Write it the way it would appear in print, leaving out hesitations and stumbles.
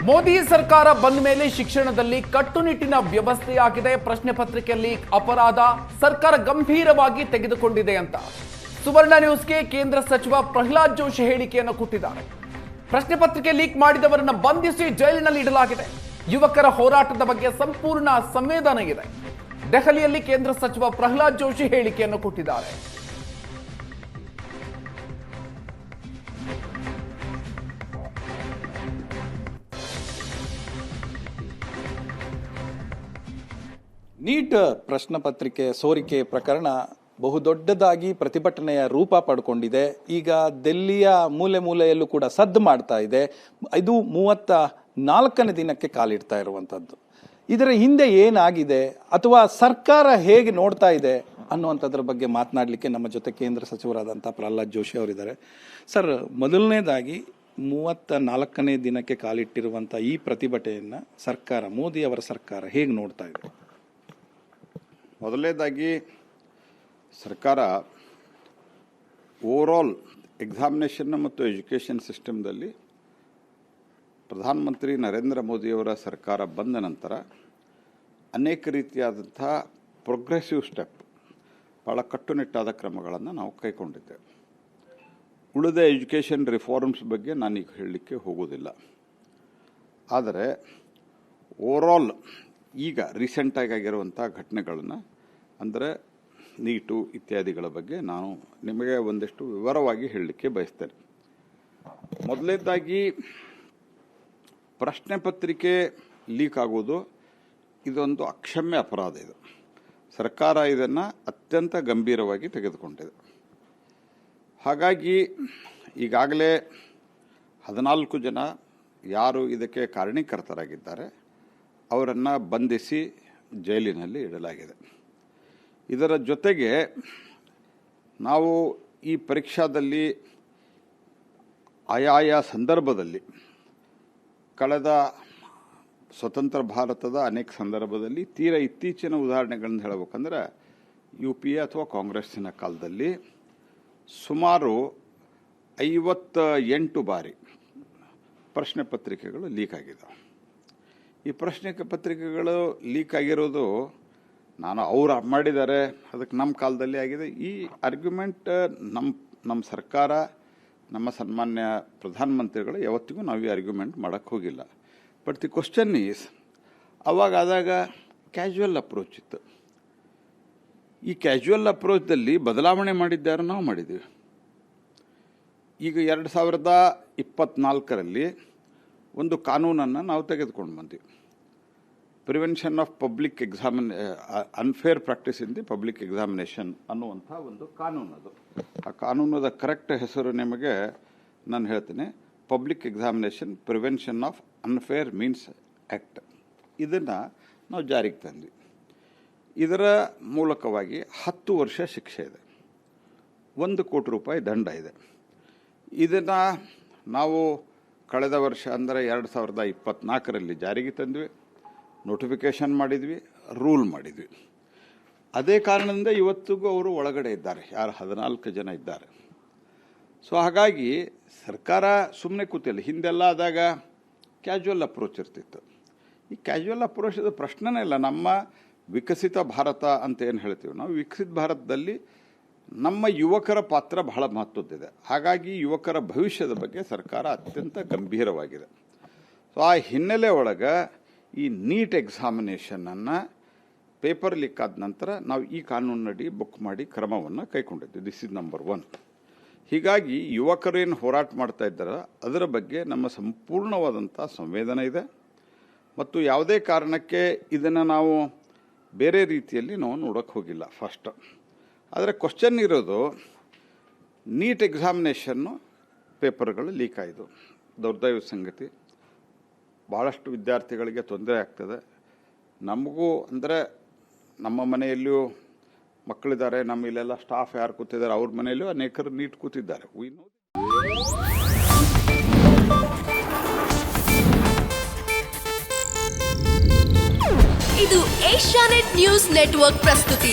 ಮೋದಿ ಸರ್ಕಾರ ಬಂದ ಮೇಲೆ ಶಿಕ್ಷಣದಲ್ಲಿ ಕಟ್ಟುನಿಟ್ಟಿನ ವ್ಯವಸ್ಥೆಯಾಗಿದೆ. ಪ್ರಶ್ನೆ ಪತ್ರಿಕೆ ಲೀಕ್ ಅಪರಾಧ ಸರ್ಕಾರ ಗಂಭೀರವಾಗಿ ತೆಗೆದುಕೊಂಡಿದೆ ಅಂತ ಸುವರ್ಣ ನ್ಯೂಸ್ಗೆ ಕೇಂದ್ರ ಸಚಿವ ಪ್ರಹ್ಲಾದ್ ಜೋಶಿ ಹೇಳಿಕೆಯನ್ನು ಕೊಟ್ಟಿದ್ದಾರೆ. ಪ್ರಶ್ನೆ ಪತ್ರಿಕೆ ಲೀಕ್ ಮಾಡಿದವರನ್ನು ಬಂಧಿಸಿ ಜೈಲಿನಲ್ಲಿ ಇಡಲಾಗಿದೆ. ಯುವಕರ ಹೋರಾಟದ ಬಗ್ಗೆ ಸಂಪೂರ್ಣ ಸಂವೇದನೆ ಇದೆ. ದೆಹಲಿಯಲ್ಲಿ ಕೇಂದ್ರ ಸಚಿವ ಪ್ರಹ್ಲಾದ್ ಜೋಶಿ ಹೇಳಿಕೆಯನ್ನು ಕೊಟ್ಟಿದ್ದಾರೆ. ನೀಟ್ ಪ್ರಶ್ನೆ ಪತ್ರಿಕೆ ಸೋರಿಕೆ ಪ್ರಕರಣ ಬಹುದೊಡ್ಡದಾಗಿ ಪ್ರತಿಭಟನೆಯ ರೂಪ ಪಡ್ಕೊಂಡಿದೆ. ಈಗ ದಿಲ್ಲಿಯ ಮೂಲೆ ಮೂಲೆಯಲ್ಲೂ ಕೂಡ ಸದ್ದು ಮಾಡ್ತಾ ಇದೆ. ಇದು 34ನೇ ದಿನಕ್ಕೆ ಕಾಲಿಡ್ತಾ ಇರುವಂಥದ್ದು. ಇದರ ಹಿಂದೆ ಏನಾಗಿದೆ ಅಥವಾ ಸರ್ಕಾರ ಹೇಗೆ ನೋಡ್ತಾ ಇದೆ ಅನ್ನುವಂಥದ್ರ ಬಗ್ಗೆ ಮಾತನಾಡಲಿಕ್ಕೆ ನಮ್ಮ ಜೊತೆ ಕೇಂದ್ರ ಸಚಿವರಾದಂಥ ಪ್ರಹ್ಲಾದ್ ಜೋಶಿ ಅವರಿದ್ದಾರೆ. ಸರ್, ಮೊದಲನೇದಾಗಿ 34ನೇ ದಿನಕ್ಕೆ ಕಾಲಿಟ್ಟಿರುವಂಥ ಈ ಪ್ರತಿಭಟನೆಯನ್ನು ಸರ್ಕಾರ, ಮೋದಿ ಅವರ ಸರ್ಕಾರ ಹೇಗೆ ನೋಡ್ತಾ ಇದೆ? ಮೊದಲನೇದಾಗಿ ಸರ್ಕಾರ ಓವರಾಲ್ ಎಕ್ಸಾಮಿನೇಷನ್ ಮತ್ತು ಎಜುಕೇಷನ್ ಸಿಸ್ಟಮ್ದಲ್ಲಿ ಪ್ರಧಾನಮಂತ್ರಿ ನರೇಂದ್ರ ಮೋದಿಯವರ ಸರ್ಕಾರ ಬಂದ ನಂತರ ಅನೇಕ ರೀತಿಯಾದಂಥ ಪ್ರೋಗ್ರೆಸಿವ್ ಸ್ಟೆಪ್, ಭಾಳ ಕಟ್ಟುನಿಟ್ಟಾದ ಕ್ರಮಗಳನ್ನು ನಾವು ಕೈಗೊಂಡಿದ್ದೇವೆ. ಉಳಿದ ಎಜುಕೇಷನ್ ರಿಫಾರ್ಮ್ಸ್ ಬಗ್ಗೆ ನಾನೀಗ ಹೇಳಲಿಕ್ಕೆ ಹೋಗೋದಿಲ್ಲ. ಆದರೆ ಓವರಾಲ್ ಈಗ ರೀಸೆಂಟಾಗಿ ಆಗಿರುವಂಥ ಘಟನೆಗಳನ್ನು, ಅಂದರೆ ನೀಟು ಇತ್ಯಾದಿಗಳ ಬಗ್ಗೆ ನಾನು ನಿಮಗೆ ಒಂದಿಷ್ಟು ವಿವರವಾಗಿ ಹೇಳಲಿಕ್ಕೆ ಬಯಸ್ತೇನೆ. ಮೊದಲನೇದಾಗಿ ಪ್ರಶ್ನೆ ಪತ್ರಿಕೆ ಲೀಕ್ ಆಗೋದು ಇದೊಂದು ಅಕ್ಷಮ್ಯ ಅಪರಾಧ. ಇದು ಸರ್ಕಾರ ಇದನ್ನು ಅತ್ಯಂತ ಗಂಭೀರವಾಗಿ ತೆಗೆದುಕೊಂಡಿದೆ. ಹಾಗಾಗಿ ಈಗಾಗಲೇ 14 ಜನ ಯಾರು ಇದಕ್ಕೆ ಕಾರಣೀಕರ್ತರಾಗಿದ್ದಾರೆ ಅವರನ್ನು ಬಂಧಿಸಿ ಜೈಲಿನಲ್ಲಿ ಇಡಲಾಗಿದೆ. ಇದರ ಜೊತೆಗೆ ನಾವು ಈ ಪರೀಕ್ಷಾದಲ್ಲಿ ಆಯಾಯ ಸಂದರ್ಭದಲ್ಲಿ ಕಳೆದ ಸ್ವತಂತ್ರ ಭಾರತದ ಅನೇಕ ಸಂದರ್ಭದಲ್ಲಿ ತೀರಾ ಇತ್ತೀಚಿನ ಉದಾಹರಣೆಗಳನ್ನು ಹೇಳಬೇಕಂದ್ರೆ UPA ಅಥವಾ ಕಾಂಗ್ರೆಸ್ಸಿನ ಕಾಲದಲ್ಲಿ ಸುಮಾರು 58 ಬಾರಿ ಪ್ರಶ್ನೆ ಪತ್ರಿಕೆಗಳು ಲೀಕ್ ಆಗಿದ್ದಾವೆ. ಈ ಪ್ರಶ್ನೆ ಪತ್ರಿಕೆಗಳು ಲೀಕ್ ಆಗಿರೋದು ಅವ್ರು ಮಾಡಿದ್ದಾರೆ, ಅದಕ್ಕೆ ನಮ್ಮ ಕಾಲದಲ್ಲಿ ಆಗಿದೆ. ಈ ಆರ್ಗ್ಯುಮೆಂಟ್ ನಮ್ಮ ಸರ್ಕಾರ, ನಮ್ಮ ಸನ್ಮಾನ್ಯ ಪ್ರಧಾನಮಂತ್ರಿಗಳು ಯಾವತ್ತಿಗೂ ನಾವು ಈ ಆರ್ಗ್ಯುಮೆಂಟ್ ಮಾಡೋಕ್ಕೆ ಹೋಗಿಲ್ಲ. ಬಟ್ ದಿ ಕ್ವಶನ್ ಈಸ್, ಆದಾಗ ಕ್ಯಾಶುವಲ್ ಅಪ್ರೋಚ್ ಇತ್ತು. ಈ ಕ್ಯಾಶುವಲ್ ಅಪ್ರೋಚ್ದಲ್ಲಿ ಬದಲಾವಣೆ ಮಾಡಿದ್ದಾರೆ, ನಾವು ಮಾಡಿದ್ದೀವಿ. ಈಗ 2024ರಲ್ಲಿ ಒಂದು ಕಾನೂನನ್ನು ನಾವು ತೆಗೆದುಕೊಂಡು ಬಂದೀವಿ. Prevention of public unfair practice in the public examination ಅನ್ನುವಂಥ ಒಂದು ಕಾನೂನು. ಅದು ಆ ಕಾನೂನದ ಕರೆಕ್ಟ್ ಹೆಸರು ನಿಮಗೆ ನಾನು ಹೇಳ್ತೀನಿ, public examination prevention of unfair means act. ಇದನ್ನು ನಾವು ಜಾರಿಗೆ ತಂದ್ವಿ. ಇದರ ಮೂಲಕವಾಗಿ 10 ವರ್ಷ ಶಿಕ್ಷೆ ಇದೆ, 1 ಕೋಟಿ ರೂಪಾಯಿ ದಂಡ ಇದೆ. ಇದನ್ನು ನಾವು ಕಳೆದ ವರ್ಷ ಅಂದರೆ 2024ರಲ್ಲಿ ಜಾರಿಗೆ ತಂದ್ವಿ, ನೋಟಿಫಿಕೇಷನ್ ಮಾಡಿದ್ವಿ, ರೂಲ್ ಮಾಡಿದ್ವಿ. ಅದೇ ಕಾರಣದಿಂದ ಇವತ್ತಿಗೂ ಅವರು ಒಳಗಡೆ ಇದ್ದಾರೆ, ಯಾರು 14 ಜನ ಇದ್ದಾರೆ. ಸೊ ಹಾಗಾಗಿ ಸರ್ಕಾರ ಸುಮ್ಮನೆ ಕೂತಿಲ್ಲ. ಹಿಂದೆಲ್ಲ ಆದಾಗ ಕ್ಯಾಶುವಲ್ ಅಪ್ರೋಚ್ ಇರ್ತಿತ್ತು. ಈ ಕ್ಯಾಶುವಲ್ ಅಪ್ರೋಚದ ಪ್ರಶ್ನೆನೇ ಇಲ್ಲ. ನಮ್ಮ ವಿಕಸಿತ ಭಾರತ ಅಂತ ಏನು ಹೇಳ್ತೀವಿ ನಾವು, ವಿಕಸಿತ ಭಾರತದಲ್ಲಿ ನಮ್ಮ ಯುವಕರ ಪಾತ್ರ ಬಹಳ ಮಹತ್ವದ್ದಿದೆ. ಹಾಗಾಗಿ ಯುವಕರ ಭವಿಷ್ಯದ ಬಗ್ಗೆ ಸರ್ಕಾರ ಅತ್ಯಂತ ಗಂಭೀರವಾಗಿದೆ. ಸೊ ಆ ಹಿನ್ನೆಲೆ ಒಳಗೆ ಈ ನೀಟ್ ಎಕ್ಸಾಮಿನೇಷನನ್ನು ಪೇಪರ್ ಲೀಕ್ ಆದ ನಂತರ ನಾವು ಈ ಕಾನೂನಿನಡಿ ಬುಕ್ ಮಾಡಿ ಕ್ರಮವನ್ನು ಕೈಗೊಂಡಿದ್ದೀವಿ. This is number 1. ಹೀಗಾಗಿ ಯುವಕರೇನು ಹೋರಾಟ ಮಾಡ್ತಾ ಇದ್ದಾರೆ ಅದರ ಬಗ್ಗೆ ನಮ್ಮ ಸಂಪೂರ್ಣವಾದಂಥ ಸಂವೇದನೆ ಇದೆ ಮತ್ತು ಯಾವುದೇ ಕಾರಣಕ್ಕೆ ಇದನ್ನು ನಾವು ಬೇರೆ ರೀತಿಯಲ್ಲಿ ನಾವು ನೋಡೋಕ್ಕೆ ಹೋಗಿಲ್ಲ ಫಸ್ಟ್. ಆದರೆ ಕ್ವಶನ್ ಇರೋದು, ನೀಟ್ ಎಕ್ಸಾಮಿನೇಷನ್ನು ಪೇಪರ್ಗಳು ಲೀಕ್ ಆಯಿತು, ದೌರ್ದೈವ ಸಂಗತಿ. ಭಾಳಷ್ಟು ವಿದ್ಯಾರ್ಥಿಗಳಿಗೆ ತೊಂದರೆ ಆಗ್ತದೆ. ನಮಗೂ ಅಂದರೆ ನಮ್ಮ ಮನೆಯಲ್ಲಿಯೂ ಮಕ್ಕಳಿದ್ದಾರೆ, ನಮ್ಮ ಇಲ್ಲೆಲ್ಲ ಸ್ಟಾಫ್ ಯಾರು ಕೂತಿದ್ದಾರೆ, ಅವ್ರ ಮನೆಯಲ್ಲೂ ಅನೇಕರು ನೀಟ್ ಕೂತಿದ್ದಾರೆ. ಇದು ಏಷ್ಯಾನೆಟ್ ನ್ಯೂಸ್ ನೆಟ್ವರ್ಕ್ ಪ್ರಸ್ತುತಿ.